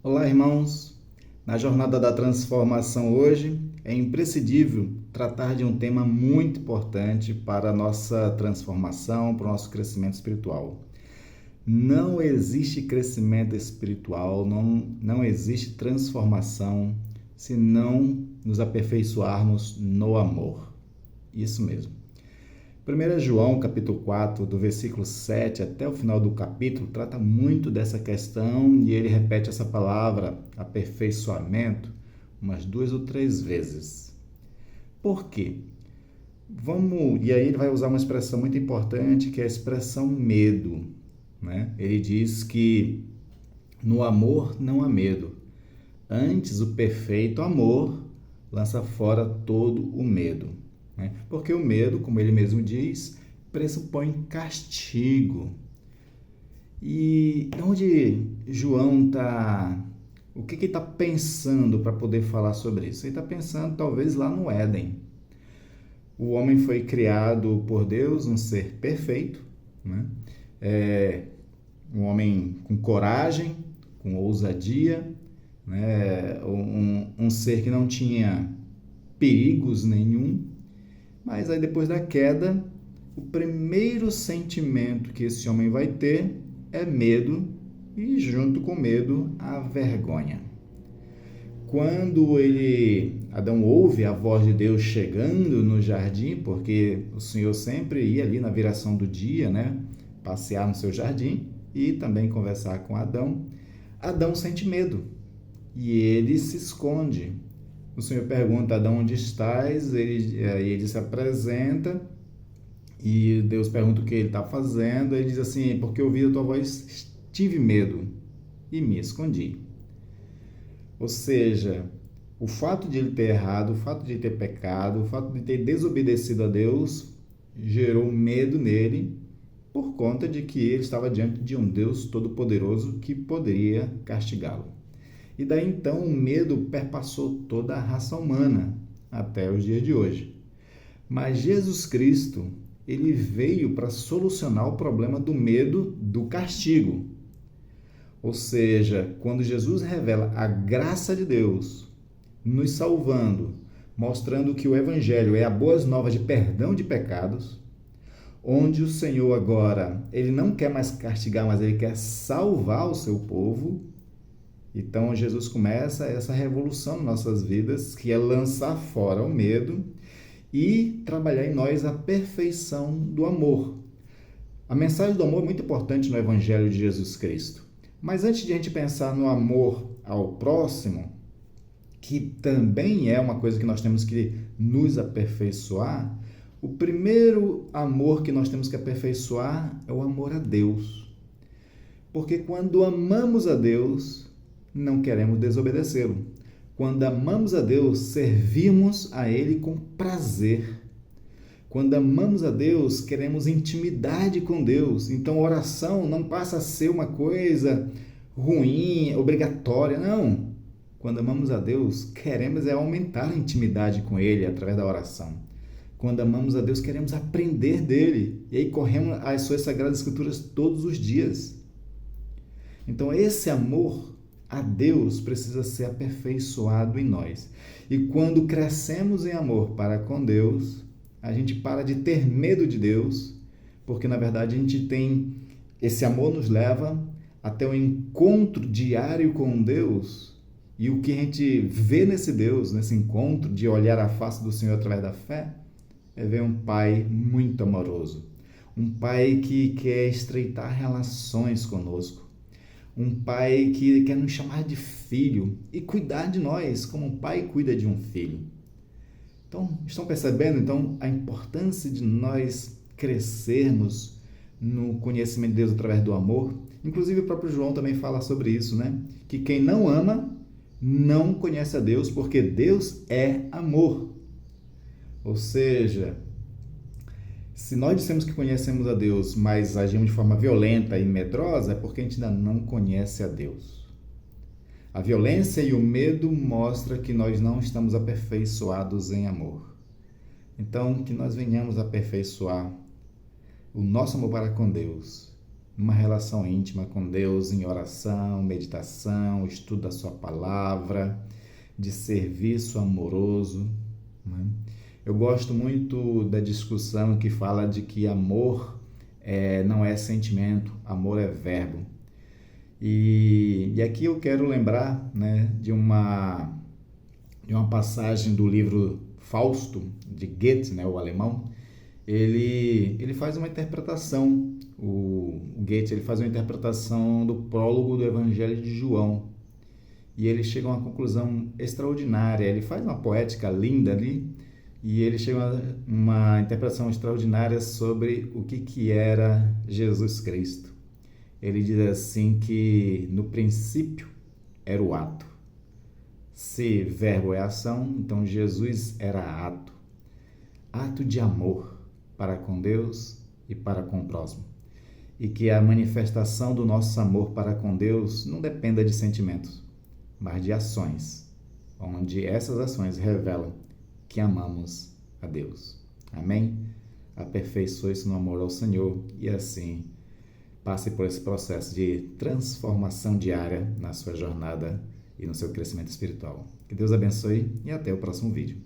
Olá, irmãos! Na jornada da transformação hoje, é imprescindível tratar de um tema muito importante para a nossa transformação, para o nosso crescimento espiritual. Não existe crescimento espiritual, não existe transformação se não nos aperfeiçoarmos no amor. Isso mesmo. 1 João, capítulo 4, do versículo 7 até o final do capítulo, trata muito dessa questão e ele repete essa palavra, aperfeiçoamento, umas 2 ou 3 vezes. Por quê? E aí ele vai usar uma expressão muito importante, que é a expressão medo, né? Ele diz que no amor não há medo. Antes, o perfeito amor lança fora todo o medo. Porque o medo, como ele mesmo diz, pressupõe castigo. E onde João está... O que ele está pensando para poder falar sobre isso? Ele está pensando talvez lá no Éden. O homem foi criado por Deus, um ser perfeito, né? Um homem com coragem, com ousadia, né? Um ser que não tinha perigos nenhum. Mas aí depois da queda, o primeiro sentimento que esse homem vai ter é medo e junto com medo a vergonha. Quando Adão ouve a voz de Deus chegando no jardim, porque o Senhor sempre ia ali na viração do dia, né, passear no seu jardim e também conversar com Adão, Adão sente medo e ele se esconde. O Senhor pergunta, Adão, onde estás? Ele se apresenta e Deus pergunta o que ele está fazendo. Ele diz assim, porque eu ouvi a tua voz, tive medo e me escondi. Ou seja, o fato de ele ter errado, o fato de ele ter pecado, o fato de ter desobedecido a Deus, gerou medo nele por conta de que ele estava diante de um Deus todo-poderoso que poderia castigá-lo. E daí então o medo perpassou toda a raça humana até os dias de hoje. Mas Jesus Cristo, ele veio para solucionar o problema do medo do castigo. Ou seja, quando Jesus revela a graça de Deus, nos salvando, mostrando que o Evangelho é a boas novas de perdão de pecados, onde o Senhor agora, ele não quer mais castigar, mas ele quer salvar o seu povo. Então, Jesus começa essa revolução nas nossas vidas, que é lançar fora o medo e trabalhar em nós a perfeição do amor. A mensagem do amor é muito importante no Evangelho de Jesus Cristo. Mas antes de a gente pensar no amor ao próximo, que também é uma coisa que nós temos que nos aperfeiçoar, o primeiro amor que nós temos que aperfeiçoar é o amor a Deus. Porque quando amamos a Deus, não queremos desobedecê-lo. Quando amamos a Deus, servimos a Ele com prazer. Quando amamos a Deus, queremos intimidade com Deus. Então, a oração não passa a ser uma coisa ruim, obrigatória, não. Quando amamos a Deus, queremos aumentar a intimidade com Ele através da oração. Quando amamos a Deus, queremos aprender dEle. E aí corremos às suas Sagradas Escrituras todos os dias. Então, esse amor a Deus precisa ser aperfeiçoado em nós. E quando crescemos em amor para com Deus, a gente para de ter medo de Deus, porque na verdade a gente tem, esse amor nos leva até um encontro diário com Deus, e o que a gente vê nesse Deus, nesse encontro de olhar a face do Senhor através da fé, é ver um Pai muito amoroso, um Pai que quer estreitar relações conosco, um pai que quer nos chamar de filho e cuidar de nós como um pai cuida de um filho. Então, estão percebendo então a importância de nós crescermos no conhecimento de Deus através do amor? Inclusive o próprio João também fala sobre isso, né? Que quem não ama não conhece a Deus, porque Deus é amor. Ou seja, se nós dissemos que conhecemos a Deus, mas agimos de forma violenta e medrosa, é porque a gente ainda não conhece a Deus. A violência e o medo mostram que nós não estamos aperfeiçoados em amor. Então, que nós venhamos aperfeiçoar o nosso amor para com Deus numa relação íntima com Deus, em oração, meditação, estudo da sua palavra, de serviço amoroso, né? Eu gosto muito da discussão que fala de que amor não é sentimento, amor é verbo. E aqui eu quero lembrar, né, de uma passagem do livro Fausto, de Goethe, né, o alemão. Ele faz uma interpretação, o Goethe ele faz uma interpretação do prólogo do Evangelho de João. E ele chega a uma conclusão extraordinária, ele faz uma poética linda ali, e ele chega a uma interpretação extraordinária sobre o que era Jesus Cristo. Ele diz assim que no princípio era o ato. Se verbo é ação, então Jesus era ato. Ato de amor para com Deus e para com o próximo. E que a manifestação do nosso amor para com Deus não dependa de sentimentos, mas de ações, onde essas ações revelam que amamos a Deus. Amém? Aperfeiçoe-se no amor ao Senhor e assim passe por esse processo de transformação diária na sua jornada e no seu crescimento espiritual. Que Deus abençoe e até o próximo vídeo.